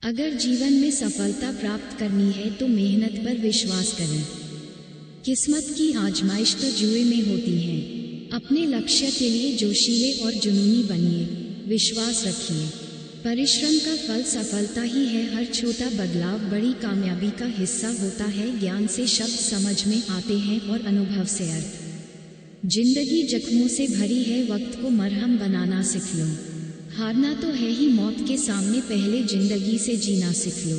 अगर जीवन में सफलता प्राप्त करनी है तो मेहनत पर विश्वास करें। किस्मत की आजमाइश तो जुए में होती है। अपने लक्ष्य के लिए जोशीले और जुनूनी बनिए, विश्वास रखिए। परिश्रम का फल सफलता ही है। हर छोटा बदलाव बड़ी कामयाबी का हिस्सा होता है। ज्ञान से शब्द समझ में आते हैं और अनुभव से अर्थ। जिंदगी जख्मों से भरी है, वक्त को मरहम बनाना सीख लो। हारना तो है ही मौत के सामने, पहले जिंदगी से जीना सीख लो।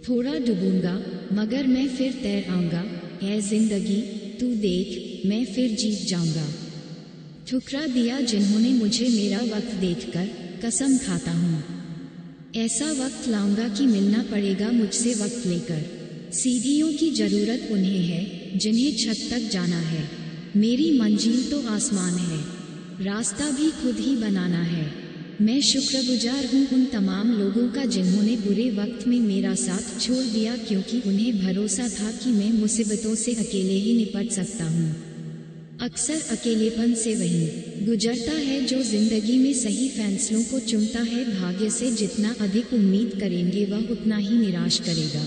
थोड़ा डूबूंगा मगर मैं फिर तैर आऊंगा, है जिंदगी तू देख मैं फिर जीत जाऊंगा। ठुकरा दिया जिन्होंने मुझे, मेरा वक्त देखकर कसम खाता हूँ। ऐसा वक्त लाऊंगा कि मिलना पड़ेगा मुझसे वक्त लेकर। सीढ़ियों की जरूरत उन्हें है जिन्हें छत तक जाना है। मेरी मंजिल तो आसमान है, रास्ता भी खुद ही बनाना है। मैं शुक्रगुजार हूँ उन तमाम लोगों का जिन्होंने बुरे वक्त में मेरा साथ छोड़ दिया, क्योंकि उन्हें भरोसा था कि मैं मुसीबतों से अकेले ही निपट सकता हूँ। अक्सर अकेलेपन से वही गुजरता है जो जिंदगी में सही फैसलों को चुनता है। भाग्य से जितना अधिक उम्मीद करेंगे वह उतना ही निराश करेगा।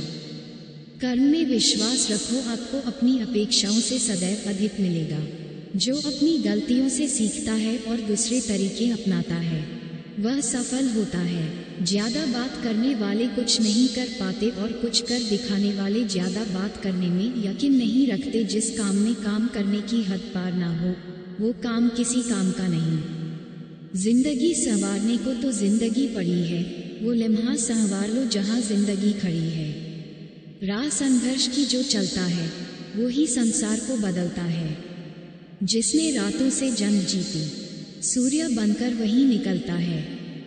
कर्म में विश्वास रखो, आपको अपनी अपेक्षाओं से सदैव अधिक मिलेगा। जो अपनी गलतियों से सीखता है और दूसरे तरीके अपनाता है वह सफल होता है। ज्यादा बात करने वाले कुछ नहीं कर पाते और कुछ कर दिखाने वाले ज्यादा बात करने में यकीन नहीं रखते। जिस काम में काम करने की हद पार ना हो वो काम किसी काम का नहीं। जिंदगी संवारने को तो जिंदगी पड़ी है, वो लम्हा संवार लो जहां जिंदगी खड़ी है। राह संघर्ष की जो चलता है वो ही संसार को बदलता है। जिसने रातों से जंग जीती सूर्य बनकर वही निकलता है।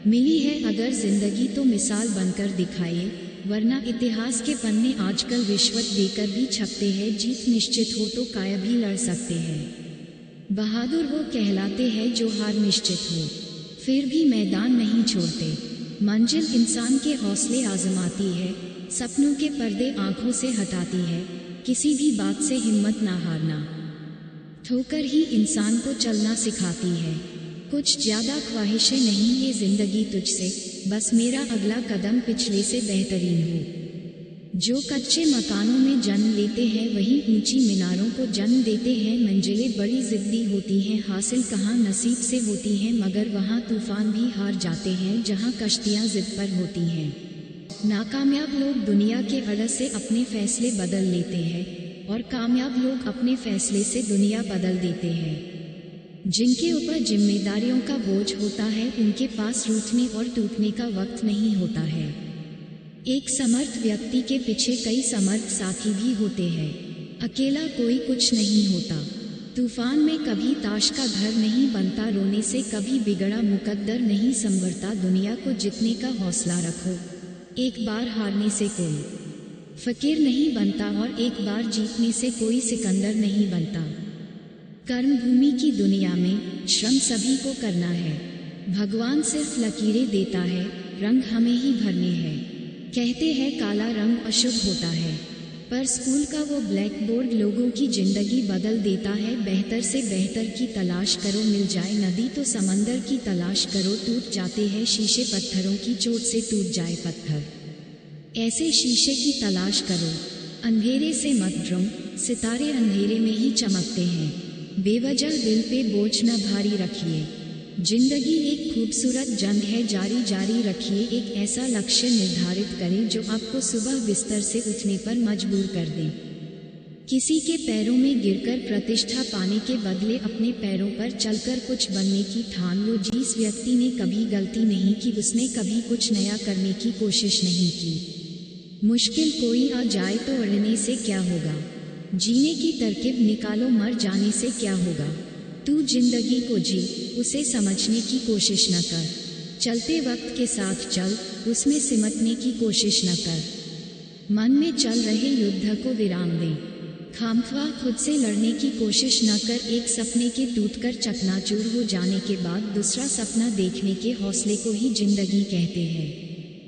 मिली है अगर जिंदगी तो मिसाल बनकर दिखाए, वरना इतिहास के पन्ने आजकल रिश्वत देकर भी छपते हैं। जीत निश्चित हो तो काया भी लड़ सकते हैं। बहादुर वो कहलाते हैं जो हार निश्चित हो फिर भी मैदान नहीं छोड़ते। मंजिल इंसान के हौसले आजमाती है, सपनों के पर्दे आंखों से हटाती है। किसी भी बात से हिम्मत ना हारना, ठोकर ही इंसान को चलना सिखाती है। कुछ ज्यादा ख्वाहिशें नहीं ये जिंदगी तुझसे, बस मेरा अगला कदम पिछले से बेहतरीन हो। जो कच्चे मकानों में जन्म लेते हैं वही ऊंची मीनारों को जन्म देते हैं। मंजिलें बड़ी जिद्दी होती हैं, हासिल कहाँ नसीब से होती हैं, मगर वहाँ तूफान भी हार जाते हैं जहाँ कश्तियाँ जिद पर होती हैं। नाकामयाब लोग दुनिया के अड़स से अपने फैसले बदल लेते हैं और कामयाब लोग अपने फैसले से दुनिया बदल देते हैं। जिनके ऊपर जिम्मेदारियों का बोझ होता है उनके पास रूठने और टूटने का वक्त नहीं होता है। एक समर्थ व्यक्ति के पीछे कई समर्थ साथी भी होते हैं। अकेला कोई कुछ नहीं होता। तूफान में कभी ताश का घर नहीं बनता, रोने से कभी बिगड़ा मुकद्दर नहीं संवरता। दुनिया को जीतने का हौसला रखो, एक बार हारने से कोई फकीर नहीं बनता और एक बार जीतने से कोई सिकंदर नहीं बनता। कर्म भूमि की दुनिया में श्रम सभी को करना है। भगवान सिर्फ लकीरें देता है, रंग हमें ही भरने हैं। कहते हैं काला रंग अशुभ होता है, पर स्कूल का वो ब्लैक बोर्ड लोगों की जिंदगी बदल देता है। बेहतर से बेहतर की तलाश करो, मिल जाए नदी तो समंदर की तलाश करो। टूट जाते हैं शीशे पत्थरों की चोट से, टूट जाए पत्थर ऐसे शीशे की तलाश करो। अंधेरे से मत डरो, सितारे अंधेरे में ही चमकते हैं। बेवजह दिल पे बोझ न भारी रखिए। जिंदगी एक खूबसूरत जंग है, जारी जारी रखिए। एक ऐसा लक्ष्य निर्धारित करें जो आपको सुबह बिस्तर से उठने पर मजबूर कर दे। किसी के पैरों में गिरकर प्रतिष्ठा पाने के बदले अपने पैरों पर चलकर कुछ बनने की ठान लो। जिस व्यक्ति ने कभी गलती नहीं की उसने कभी कुछ नया करने की कोशिश नहीं की। मुश्किल कोई आ जाए तो अड़ने से क्या होगा, जीने की तरकीब निकालो, मर जाने से क्या होगा। तू जिंदगी को जी, उसे समझने की कोशिश न कर। चलते वक्त के साथ चल, उसमें सिमटने की कोशिश न कर। मन में चल रहे युद्ध को विराम दे, खामख्वाह खुद से लड़ने की कोशिश न कर। एक सपने के टूटकर चकनाचूर हो जाने के बाद दूसरा सपना देखने के हौसले को ही जिंदगी कहते हैं।